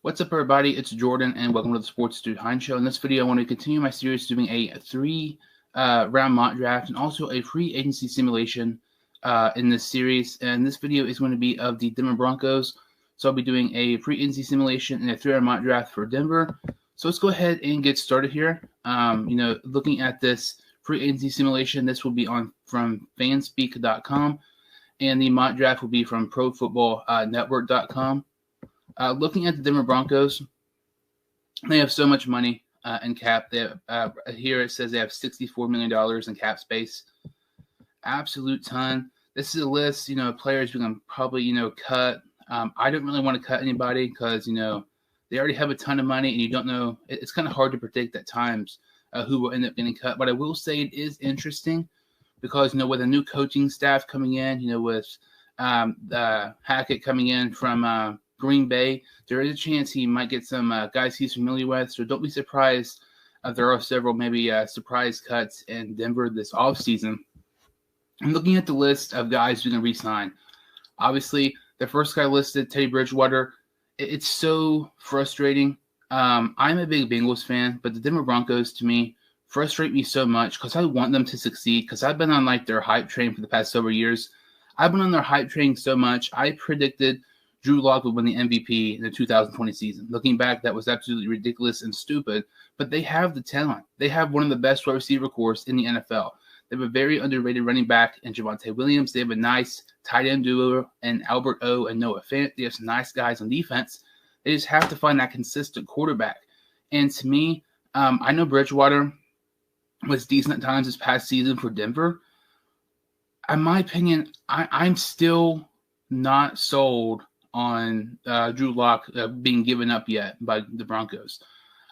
What's up, everybody? It's Jordan, and welcome to the Sports Dude Hine Show. In this video, I want to continue my series doing a three-round mock draft and also a free agency simulation in this series. And this video is going to be of the Denver Broncos. So I'll be doing a free agency simulation and a three-round mock draft for Denver. So let's go ahead and get started here. Looking at this free agency simulation, this will be from fanspeak.com, and the mock draft will be from profootballnetwork.com. Looking at the Denver Broncos, they have so much money in cap. They have, here it says they have $64 million in cap space. Absolute ton. This is a list, players we can probably, cut. I don't really want to cut anybody because, they already have a ton of money and you don't know. It's kind of hard to predict at times who will end up getting cut. But I will say it is interesting because, with a new coaching staff coming in, with Hackett coming in from Green Bay, there is a chance he might get some guys he's familiar with. So don't be surprised if there are several maybe surprise cuts in Denver this offseason. I'm looking at the list of guys we can re-sign. Obviously, the first guy listed, Teddy Bridgewater. It's so frustrating. I'm a big Bengals fan, but the Denver Broncos, to me, frustrate me so much because I want them to succeed because I've been on their hype train for the past several years. I've been on their hype train so much. I predicted Drew Lock would win the MVP in the 2020 season. Looking back, that was absolutely ridiculous and stupid, but they have the talent. They have one of the best wide receiver corps in the NFL. They have a very underrated running back in Javonte Williams. They have a nice tight end duo in Albert O and Noah Fant. They have some nice guys on defense. They just have to find that consistent quarterback. And to me, I know Bridgewater was decent at times this past season for Denver. In my opinion, I'm still not sold on Drew Lock being given up yet by the Broncos.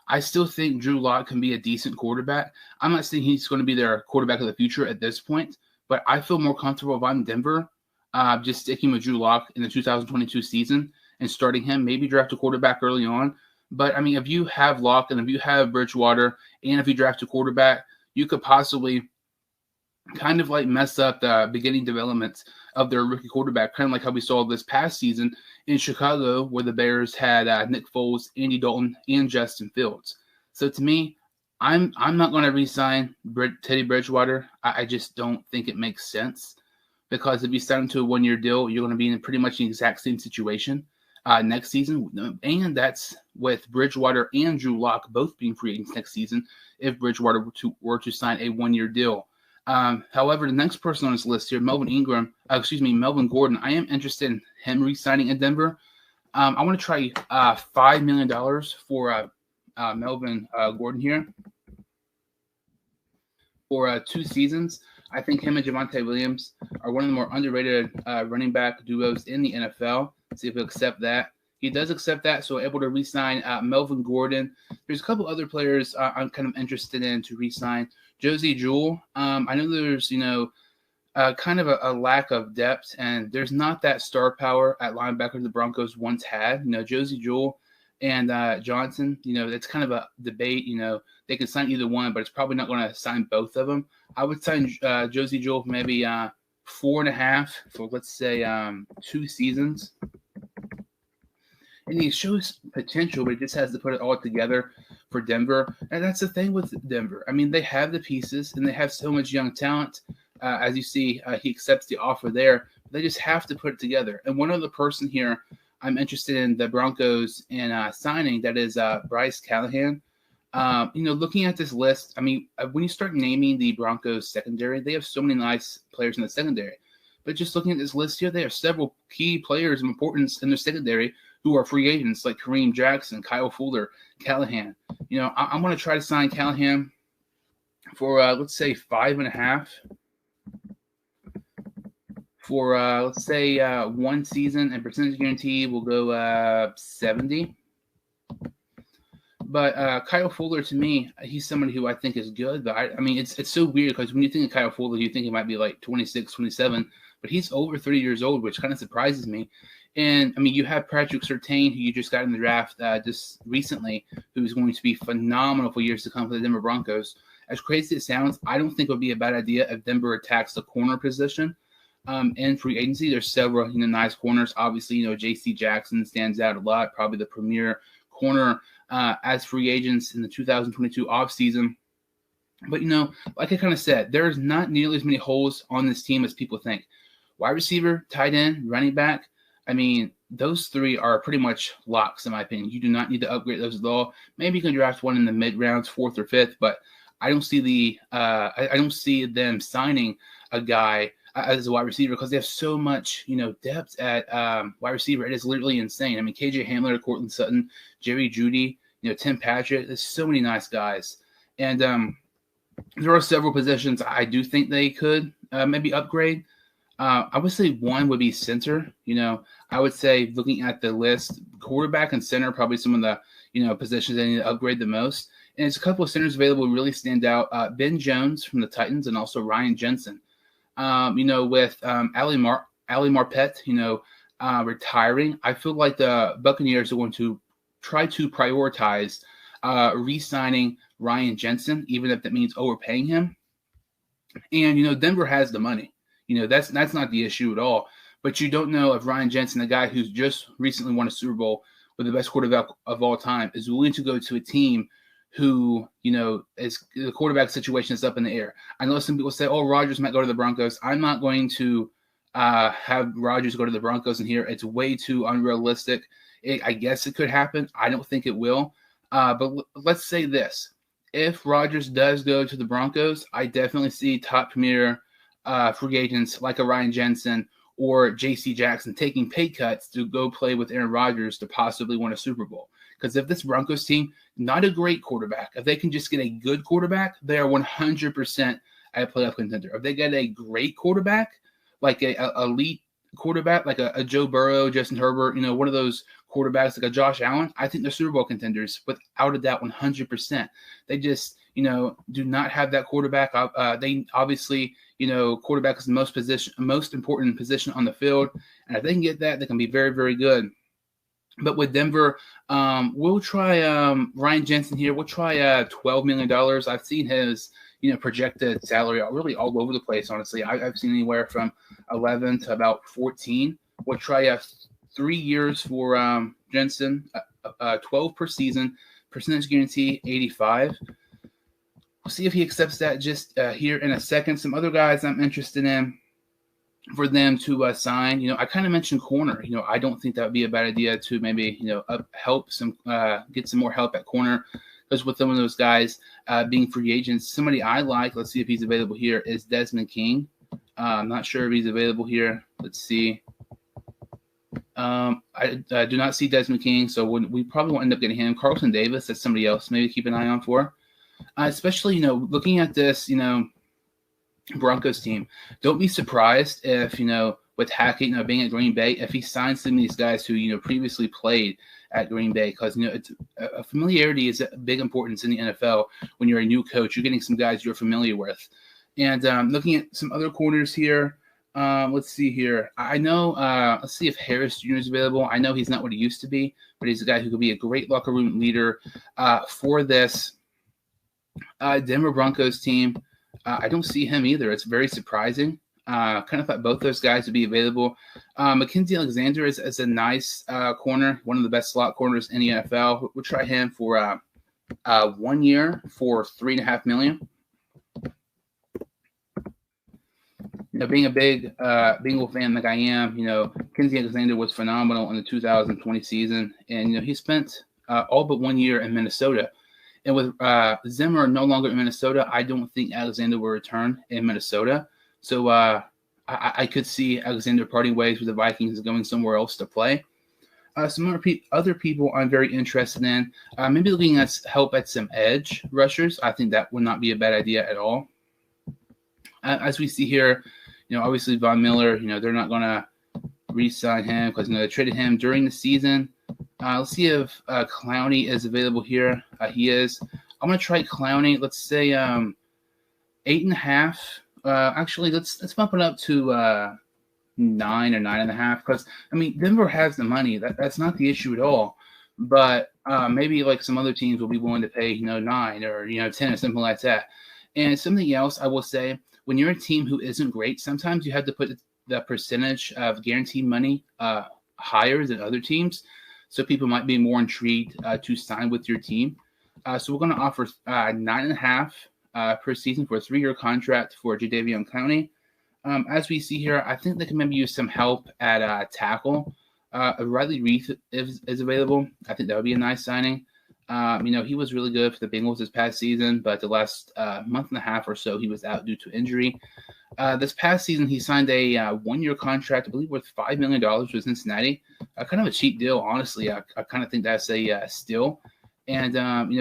I still think Drew Lock can be a decent quarterback. I'm not saying he's going to be their quarterback of the future at this point, but I feel more comfortable if I'm Denver just sticking with Drew Lock in the 2022 season and starting him, maybe draft a quarterback early on. But, if you have Lock and if you have Bridgewater and if you draft a quarterback, you could possibly kind of mess up the beginning development of their rookie quarterback, kind of like how we saw this past season in Chicago, where the Bears had Nick Foles, Andy Dalton, and Justin Fields. So to me, I'm not going to re-sign Teddy Bridgewater. I just don't think it makes sense because if you sign him to a one-year deal, you're going to be in pretty much the exact same situation next season, and that's with Bridgewater and Drew Lock both being free agents next season if Bridgewater were to sign a one-year deal. However, the next person on this list here, Melvin Gordon, I am interested in him re-signing in Denver. I want to try $5 million for Melvin Gordon here for 2 seasons. I think him and Javonte Williams are one of the more underrated running back duos in the NFL. Let's see if he'll accept that. He does accept that, so able to re-sign Melvin Gordon. There's a couple other players I'm kind of interested in to re-sign. Josie Jewell, I know there's, kind of a lack of depth, and there's not that star power at linebacker the Broncos once had. Josie Jewell and Johnson, it's kind of a debate. They can sign either one, but it's probably not going to sign both of them. I would sign Josie Jewell for maybe 4.5 for, let's say, 2 seasons. And he shows potential, but he just has to put it all together for Denver. And that's the thing with Denver. They have the pieces, and they have so much young talent. As you see, he accepts the offer there. They just have to put it together. And one other person here I'm interested in the Broncos in signing, that is Bryce Callahan. Looking at this list, when you start naming the Broncos secondary, they have so many nice players in the secondary. But just looking at this list here, they have several key players of importance in their secondary who are free agents, like Kareem Jackson, Kyle Fuller, Callahan. I'm going to try to sign Callahan for, let's say, 5.5 for, let's say, 1 season, and percentage guarantee will go 70. But Kyle Fuller, to me, he's somebody who I think is good. But, it's so weird because when you think of Kyle Fuller, you think he might be like 26, 27. But he's over 30 years old, which kind of surprises me. And, you have Patrick Surtain, who you just got in the draft just recently, who's going to be phenomenal for years to come for the Denver Broncos. As crazy as it sounds, I don't think it would be a bad idea if Denver attacks the corner position. in free agency. There's several nice corners. Obviously, J.C. Jackson stands out a lot, probably the premier corner as free agents in the 2022 offseason. But, like I kind of said, there's not nearly as many holes on this team as people think. Wide receiver, tight end, running back. I mean, those three are pretty much locks, in my opinion. You do not need to upgrade those at all. Maybe you can draft one in the mid rounds, 4th or 5th, but I don't see I don't see them signing a guy as a wide receiver because they have so much, depth at wide receiver. It is literally insane. I mean, KJ Hamler, Cortland Sutton, Jerry Jeudy, Tim Patrick. There's so many nice guys, and there are several positions I do think they could maybe upgrade. I would say one would be center. I would say looking at the list, quarterback and center probably some of the positions they need to upgrade the most. And there's a couple of centers available who really stand out. Ben Jones from the Titans and also Ryan Jensen. With Ali Marpet, retiring, I feel like the Buccaneers are going to try to prioritize re-signing Ryan Jensen, even if that means overpaying him. And, Denver has the money. That's not the issue at all. But you don't know if Ryan Jensen, the guy who's just recently won a Super Bowl with the best quarterback of all time, is willing to go to a team who, is the quarterback situation is up in the air. I know some people say, oh, Rodgers might go to the Broncos. I'm not going to have Rodgers go to the Broncos in here. It's way too unrealistic. I guess it could happen. I don't think it will. But let's say this. If Rodgers does go to the Broncos, I definitely see top premier free agents like a Ryan Jensen or J.C. Jackson taking pay cuts to go play with Aaron Rodgers to possibly win a Super Bowl. Because if this Broncos team, not a great quarterback, if they can just get a good quarterback, they are 100% a playoff contender. If they get a great quarterback, like a elite quarterback, like a Joe Burrow, Justin Herbert, one of those quarterbacks like a Josh Allen, I think they're Super Bowl contenders without a doubt 100%. They just, do not have that quarterback. They obviously, quarterback is the most important position on the field. And if they can get that, they can be very, very good. But with Denver, we'll try Ryan Jensen here. We'll try $12 million. I've seen his, projected salary really all over the place, honestly. I've seen anywhere from 11 to about 14. We'll try 3 years for Jensen, 12 per season, percentage guarantee 85. We'll see if he accepts that just here in a second. Some other guys I'm interested in for them to sign. I kind of mentioned corner. I don't think that would be a bad idea to maybe, help some, get some more help at corner. Because with some of those guys being free agents, somebody I like, let's see if he's available here, is Desmond King. I'm not sure if he's available here. Let's see. I do not see Desmond King, so we probably won't end up getting him. Carlton Davis, that's somebody else maybe keep an eye on for. Especially, looking at this, Broncos team, don't be surprised if, with Hackett, being at Green Bay, if he signs some of these guys who, previously played at Green Bay, because, it's familiarity is a big importance in the NFL. When you're a new coach, you're getting some guys you're familiar with. And looking at some other corners here, let's see here. I know, let's see if Harris Jr. is available. I know he's not what he used to be, but he's a guy who could be a great locker room leader for this Denver Broncos team. I don't see him either. It's very surprising. Kind of thought both those guys would be available. Mackenzie Alexander is a nice corner, one of the best slot corners in the NFL. We'll try him for 1 year for $3.5 million. Being a big Bengal fan like I am, Mackenzie Alexander was phenomenal in the 2020 season, and he spent all but 1 year in Minnesota. And with Zimmer no longer in Minnesota, I don't think Alexander will return in Minnesota. So I could see Alexander parting ways with the Vikings and going somewhere else to play. Some other people I'm very interested in, maybe looking at help at some edge rushers. I think that would not be a bad idea at all. As we see here, obviously Von Miller, they're not going to re-sign him because they traded him during the season. Let's see if Clowney is available here. He is. I'm going to try Clowney. Let's say 8.5. Actually, let's bump it up to 9 or 9.5 because Denver has the money. That's not the issue at all. But maybe like some other teams will be willing to pay 9 or 10 or something like that. And something else I will say, when you're a team who isn't great, sometimes you have to put the percentage of guaranteed money higher than other teams, so people might be more intrigued to sign with your team. So we're going to offer 9.5 per season for a 3-year contract for Jadeveon Clowney. As we see here, I think they can maybe use some help at tackle. Riley Reef is available. I think that would be a nice signing. He was really good for the Bengals this past season, but the last month and a half or so, he was out due to injury. This past season, he signed a 1-year contract, I believe, worth $5 million with Cincinnati. Kind of a cheap deal, honestly. I kind of think that's a steal. And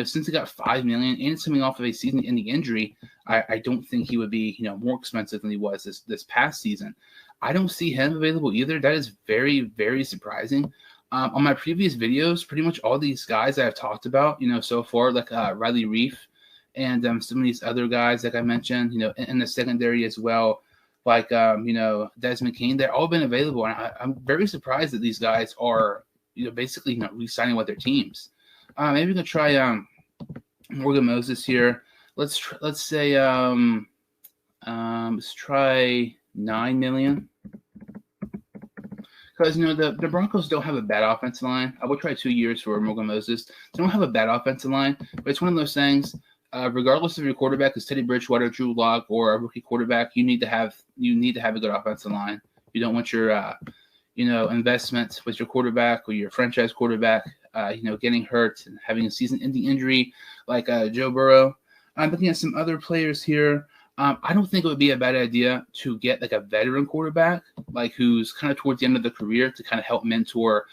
since he got $5 million and it's coming off of a season-ending injury, I don't think he would be more expensive than he was this past season. I don't see him available either. That is very, very surprising. On my previous videos, pretty much all these guys I've talked about, so far, like Riley Reef and some of these other guys, like I mentioned, in the secondary as well, like, Desmond King, they've all been available. And I'm very surprised that these guys are, basically re-signing with their teams. Maybe we can try Morgan Moses here. Let's say let's try $9 million. Because, the Broncos don't have a bad offensive line. I would try 2 years for Morgan Moses. They don't have a bad offensive line, but it's one of those things, regardless of your quarterback is Teddy Bridgewater, Drew Lock, or a rookie quarterback, you need to have a good offensive line. You don't want your, investment with your quarterback or your franchise quarterback, getting hurt and having a season-ending injury like Joe Burrow. I'm looking at some other players here. I don't think it would be a bad idea to get like a veteran quarterback, like who's kind of towards the end of the career to kind of help mentor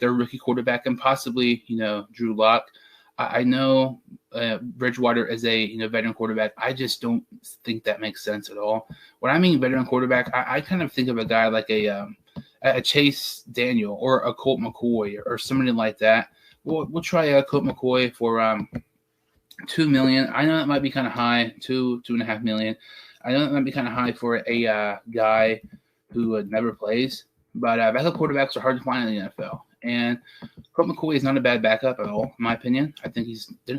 their rookie quarterback and possibly, Drew Lock. I know Bridgewater is a veteran quarterback. I just don't think that makes sense at all. When I mean veteran quarterback, I kind of think of a guy like a Chase Daniel or a Colt McCoy or somebody like that. We'll try a Colt McCoy for $2 million. I know that might be kind of high, $2.5 million. I know that might be kind of high for a guy who never plays, but backup quarterbacks are hard to find in the NFL. And Colt McCoy is not a bad backup at all, in my opinion. I think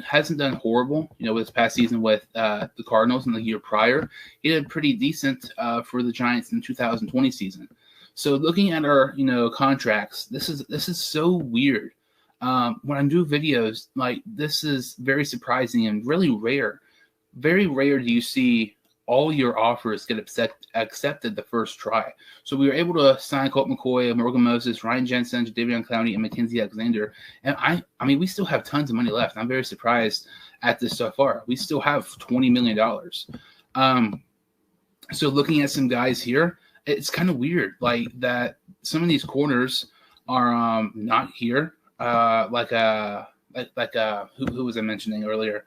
hasn't done horrible, with his past season with the Cardinals in the year prior. He did pretty decent for the Giants in the 2020 season. So looking at our, contracts, this is so weird. When I do videos, like this is very surprising and really rare. Very rare do you see all your offers get accepted the first try. So we were able to sign Colt McCoy, Morgan Moses, Ryan Jensen, Jadeveon Clowney, and Mackenzie Alexander. And I mean, we still have tons of money left. I'm very surprised at this so far. We still have $20 million. So looking at some guys here, it's kind of weird, like that some of these corners are not here. Who was I mentioning earlier?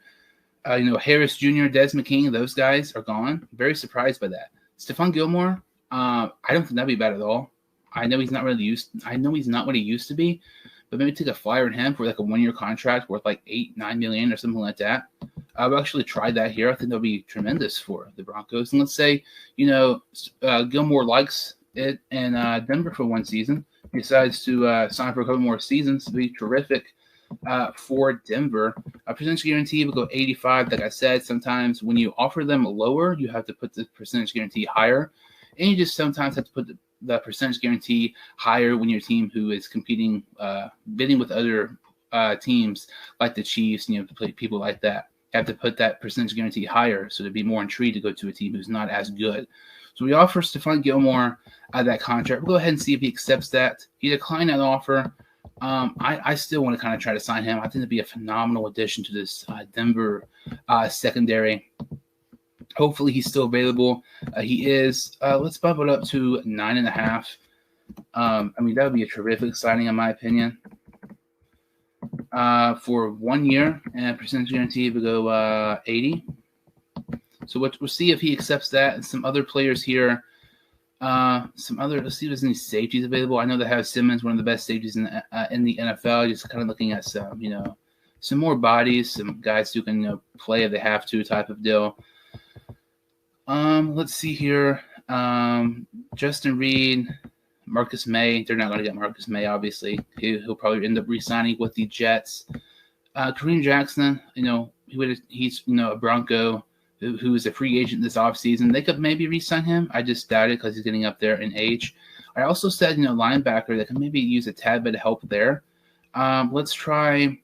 Harris Jr., Desmond King, those guys are gone. Very surprised by that. Stephon Gilmore, I don't think that'd be bad at all. I know he's not what he used to be, but maybe take a flyer on him for like a 1-year contract worth like $8-9 million or something like that. I've actually tried that here. I think that'll be tremendous for the Broncos. And let's say, Gilmore likes it in Denver for 1 season. He decides to sign for a couple more seasons. It'd be terrific for Denver. A percentage guarantee would go 85. Like I said, sometimes when you offer them lower, you have to put the percentage guarantee higher. And you just sometimes have to put the percentage guarantee higher when your team who is competing, bidding with other teams like the Chiefs, people like that. You have to put that percentage guarantee higher so to be more intrigued to go to a team who's not as good. So we offer Stephon Gilmore that contract. We'll go ahead and see if he accepts that. He declined that offer. I still want to kind of try to sign him. I think it'd be a phenomenal addition to this Denver secondary. Hopefully he's still available. He is. Let's bump it up to 9.5. That would be a terrific signing in my opinion. For 1 year and percentage guarantee would go 80. So we'll see if he accepts that. And some other players here. Let's see if there's any safeties available. I know they have Simmons, one of the best safeties in the NFL. Just kind of looking at some more bodies, some guys who can play if they have to, type of deal. Let's see here. Justin Reed, Marcus May. They're not going to get Marcus May, obviously. He'll probably end up re-signing with the Jets. Kareem Jackson, he's a Bronco. who is a free agent this offseason. They could maybe re-sign him. I just doubt it because he's getting up there in age. I also said, linebacker that can maybe use a tad bit of help there. Let's try.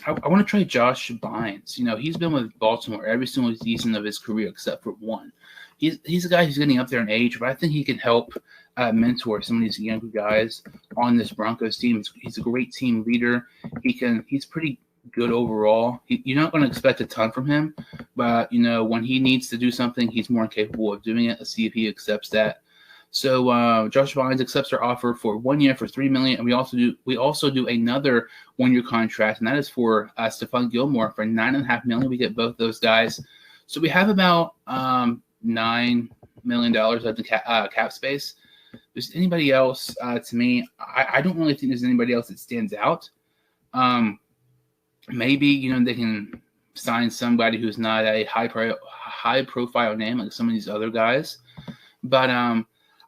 I want to try Josh Bynes. He's been with Baltimore every single season of his career except for one. He's a guy who's getting up there in age, but I think he can help mentor some of these younger guys on this Broncos team. He's a great team leader. He's pretty good overall. You're not going to expect a ton from him, but when he needs to do something, he's more capable of doing it. Let's see if he accepts that. So Josh Bynes accepts our offer for 1 year for $3 million, and we also do another 1 year contract, and that is for Stephon Gilmore for $9.5 million. We get both those guys, so we have about $9 million of the cap space. If there's anybody else to me, I don't really think there's anybody else that stands out. Maybe they can sign somebody who's not a high profile name like some of these other guys, but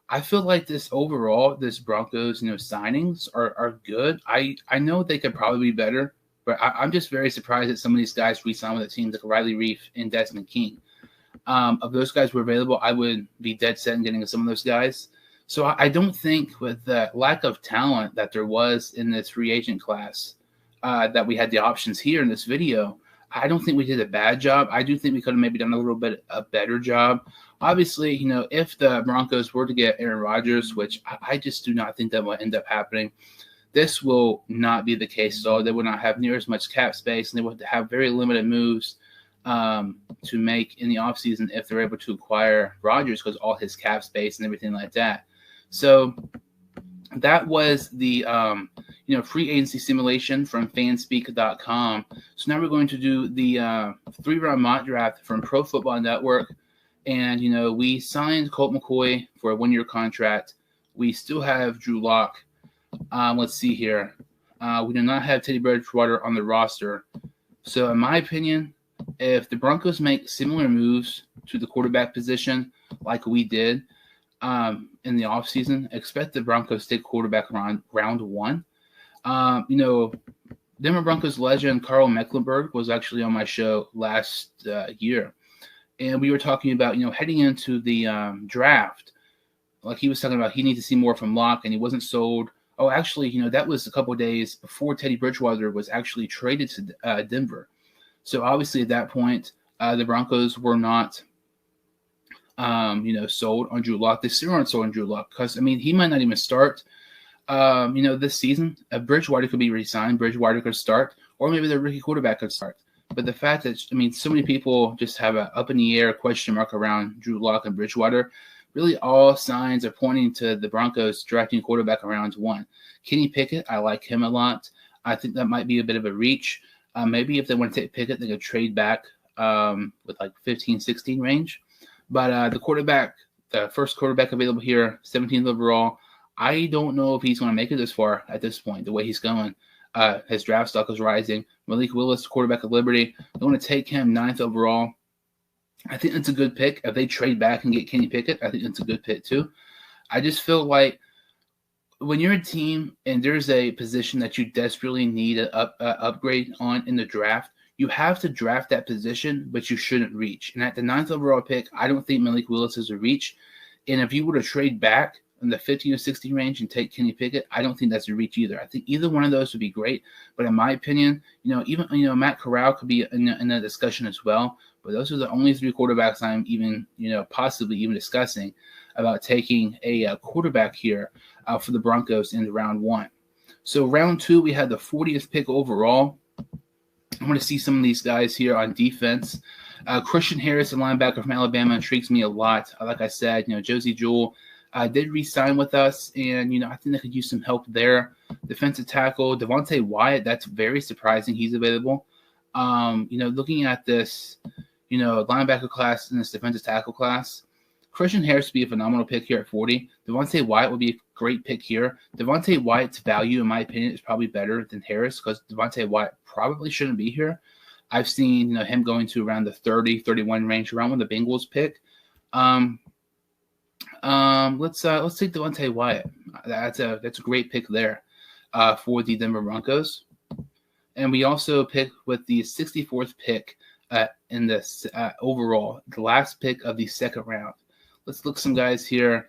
I feel like this Broncos, signings are good. I know they could probably be better, but I'm just very surprised that some of these guys re-signed with the teams like Riley Reif and Desmond King. If those guys were available, I would be dead set in getting some of those guys. So I don't think with the lack of talent that there was in this free agent class that we had the options here in this video, I don't think we did a bad job. I do think we could have maybe done a little bit a better job. Obviously, if the Broncos were to get Aaron Rodgers, which I just do not think that will end up happening, this will not be the case at all. They will not have near as much cap space, and they would have very limited moves to make in the offseason if they're able to acquire Rodgers because all his cap space and everything like that. So that was the free agency simulation from fanspeak.com. So now we're going to do the 3-round mock draft from Pro Football Network. And, we signed Colt McCoy for a 1 year contract. We still have Drew Lock. Let's see here. We do not have Teddy Bridgewater on the roster. So in my opinion, if the Broncos make similar moves to the quarterback position like we did in the offseason, expect the Broncos to take quarterback around round 1. Denver Broncos legend Carl Mecklenburg was actually on my show last year. And we were talking about, heading into the draft, like he was talking about he needs to see more from Locke, and he wasn't sold. Oh, actually, that was a couple of days before Teddy Bridgewater was actually traded to Denver. So obviously at that point, the Broncos were not, sold on Drew Lock. They still aren't sold on Drew Lock because, he might not even start, this season. Bridgewater could be re-signed. Bridgewater could start, or maybe the rookie quarterback could start. But the fact that, so many people just have an up-in-the-air question mark around Drew Lock and Bridgewater, really all signs are pointing to the Broncos drafting quarterback around 1. Kenny Pickett, I like him a lot. I think that might be a bit of a reach. Maybe if they want to take Pickett, they could trade back with like 15, 16 range. But the first quarterback available here, 17th overall, I don't know if he's going to make it this far at this point, the way he's going. His draft stock is rising. Malik Willis, quarterback of Liberty. They want to take him 9th overall. I think that's a good pick. If they trade back and get Kenny Pickett, I think that's a good pick too. I just feel like when you're a team and there's a position that you desperately need an upgrade on in the draft, you have to draft that position, but you shouldn't reach. And at the 9th overall pick, I don't think Malik Willis is a reach. And if you were to trade back in the 15 or 16 range and take Kenny Pickett, I don't think that's a reach either. I think either one of those would be great. But in my opinion, even Matt Corral could be in the discussion as well. But those are the only 3 quarterbacks I'm even, possibly even discussing about taking a quarterback here for the Broncos in round 1. So round 2, we had the 40th pick overall. I want to see some of these guys here on defense. Christian Harris, a linebacker from Alabama, intrigues me a lot. Like I said, Josie Jewell did re-sign with us, and, I think they could use some help there. Defensive tackle, Devontae Wyatt, that's very surprising he's available. Looking at this, linebacker class and this defensive tackle class, Christian Harris would be a phenomenal pick here at 40. Devontae Wyatt would be a great pick here. Devontae Wyatt's value, in my opinion, is probably better than Harris because Devontae Wyatt probably shouldn't be here. I've seen him going to around the 30, 31 range, around when the Bengals pick. Let's take Devontae Wyatt. That's a great pick there for the Denver Broncos. And we also pick with the 64th pick in this overall, the last pick of the second round. Let's look some guys here.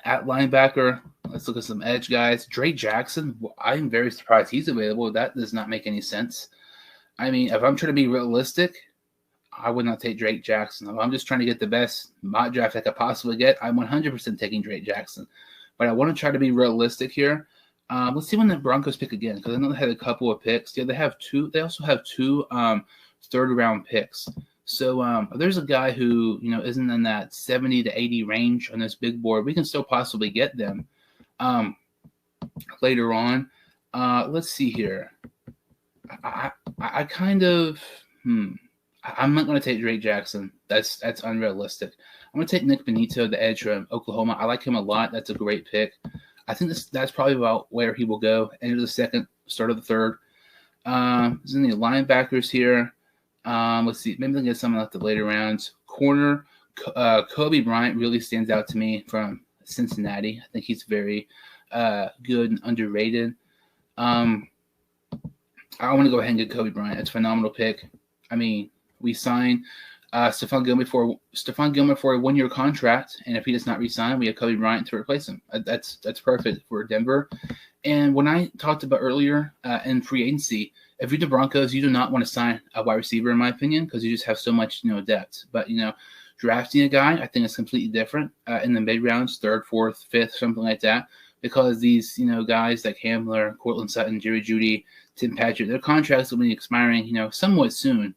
At linebacker, let's look at some edge guys. Drake Jackson, I'm very surprised he's available. That does not make any sense. I mean, if I'm trying to be realistic, I would not take Drake Jackson. If I'm just trying to get the best mock draft I could possibly get, I'm 100% taking Drake Jackson. But I want to try to be realistic here. Let's see when the Broncos pick again, because I know they had a couple of picks. Yeah, they have two. They also have two third-round picks. So there's a guy who isn't in that 70 to 80 range on this big board. We can still possibly get them later on. Let's see here. I kind of I'm not going to take Drake Jackson. That's unrealistic. I'm going to take Nick Benito, the edge from Oklahoma. I like him a lot. That's a great pick. I think that's probably about where he will go. End of the second, start of the third. There's any linebackers here. Let's see. Maybe they'll get someone at the later rounds. Corner, Kobe Bryant really stands out to me from Cincinnati. I think he's very good and underrated. I want to go ahead and get Kobe Bryant. It's a phenomenal pick. I mean, we signed Stephon Gilmore for a 1-year contract, and if he does not resign, we have Kobe Bryant to replace him. That's perfect for Denver. And when I talked about earlier in free agency, if you're the Broncos, you do not want to sign a wide receiver, in my opinion, because you just have so much depth. But drafting a guy, I think is completely different in the mid rounds, third, fourth, fifth, something like that, because these guys like Hamler, Cortland Sutton, Jerry Jeudy, Tim Patrick, their contracts will be expiring somewhat soon.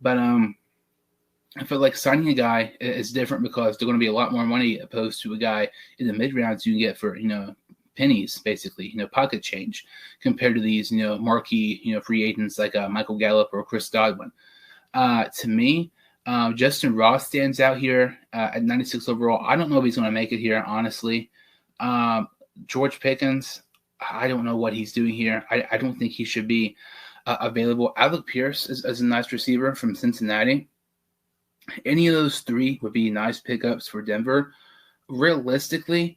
But I feel like signing a guy is different because they're going to be a lot more money opposed to a guy in the mid rounds you can get for pennies, basically, pocket change, compared to these marquee free agents like Michael Gallup or Chris Godwin. To me, Justin Ross stands out here at 96 overall. I don't know if he's going to make it here, honestly. George Pickens, I don't know what he's doing here. I don't think he should be available. Alec Pierce is a nice receiver from Cincinnati. Any of those three would be nice pickups for Denver. Realistically,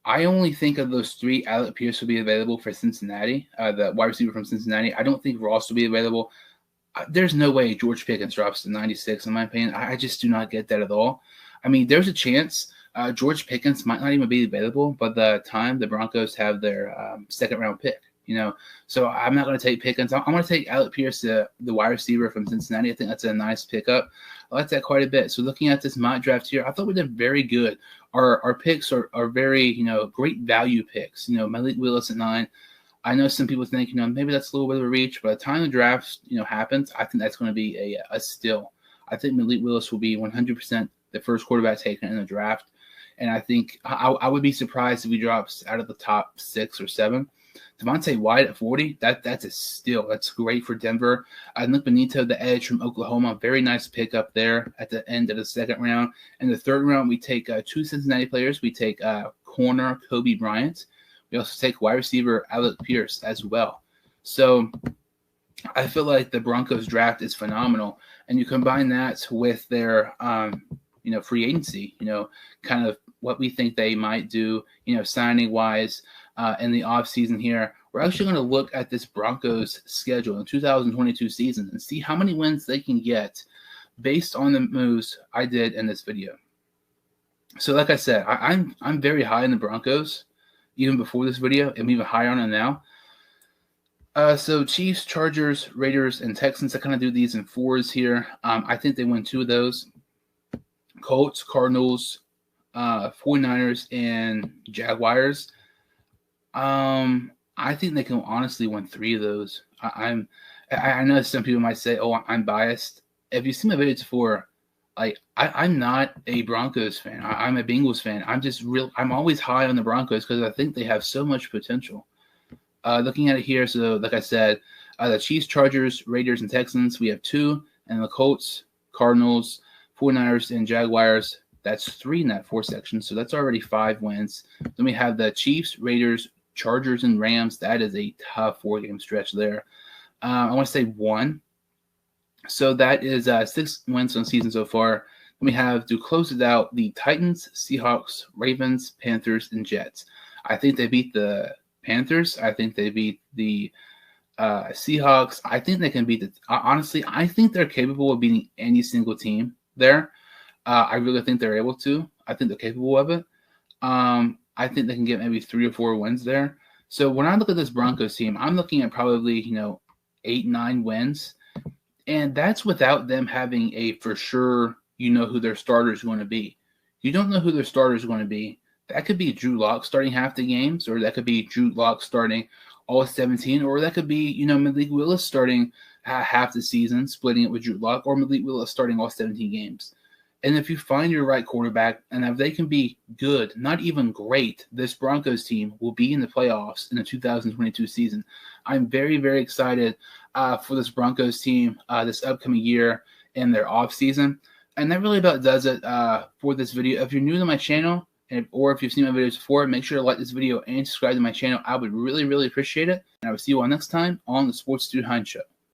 I only think of those three, Alec Pierce will be available for Cincinnati, the wide receiver from Cincinnati. I don't think Ross will be available. There's no way George Pickens drops to 96, in my opinion. I just do not get that at all. I mean, there's a chance George Pickens might not even be available by the time the Broncos have their second-round pick. So I'm not going to take Pickens. I'm going to take Alec Pierce, the wide receiver from Cincinnati. I think that's a nice pickup. I like that quite a bit. So looking at this mock draft here, I thought we did very good. Our picks are very, great value picks. Malik Willis at 9. I know some people think, maybe that's a little bit of a reach. By the time the draft, happens, I think that's going to be a steal. I think Malik Willis will be 100% the first quarterback taken in the draft. And I think I would be surprised if he drops out of the top 6 or 7. Devontae White at 40, that's a steal. That's great for Denver. Nick Benito, the edge from Oklahoma, very nice pickup there at the end of the second round. In the third round, we take 2 Cincinnati players. We take corner Kobe Bryant. We also take wide receiver Alec Pierce as well. So I feel like the Broncos draft is phenomenal. And you combine that with their free agency, kind of what we think they might do, signing-wise, in the offseason here. We're actually going to look at this Broncos schedule in the 2022 season and see how many wins they can get based on the moves I did in this video. So like I said, I'm very high in the Broncos, even before this video. I'm even higher on it now. So Chiefs, Chargers, Raiders, and Texans, I kind of do these in 4s here. I think they win 2 of those. Colts, Cardinals, 49ers, and Jaguars. I think they can honestly win 3 of those. I know some people might say, "Oh, I'm biased." If you see my videos before, I'm not a Broncos fan. I'm a Bengals fan. I'm always high on the Broncos because I think they have so much potential. Looking at it here, so like I said, the Chiefs, Chargers, Raiders, and Texans, we have 2, and the Colts, Cardinals, 49ers, and Jaguars. That's 3 in that 4 section, so that's already 5 wins. Then we have the Chiefs, Raiders, Chargers, and Rams. That is a tough 4-game stretch there. I want to say 1. So that is 6 wins on the season so far. Then we have, to close it out, the Titans, Seahawks, Ravens, Panthers, and Jets. I think they beat the Panthers. I think they beat the Seahawks, I think they can beat honestly, I think they're capable of beating any single team there. I really think they're able to. I think they're capable of it. I think they can get maybe 3 or 4 wins there. So when I look at this Broncos team, I'm looking at probably, 8, 9 wins. And that's without them having a for sure, who their starter is going to be. You don't know who their starter is going to be. That could be Drew Lock starting half the games, or that could be Drew Lock starting all 17, or that could be, Malik Willis starting half the season, splitting it with Drew Lock, or Malik Willis starting all 17 games. And if you find your right quarterback, and if they can be good, not even great, this Broncos team will be in the playoffs in the 2022 season. I'm very, very excited for this Broncos team this upcoming year in their offseason. And that really about does it for this video. If you're new to my channel, or if you've seen my videos before, make sure to like this video and subscribe to my channel. I would really, really appreciate it. And I will see you all next time on the Sports Dude Hines Show.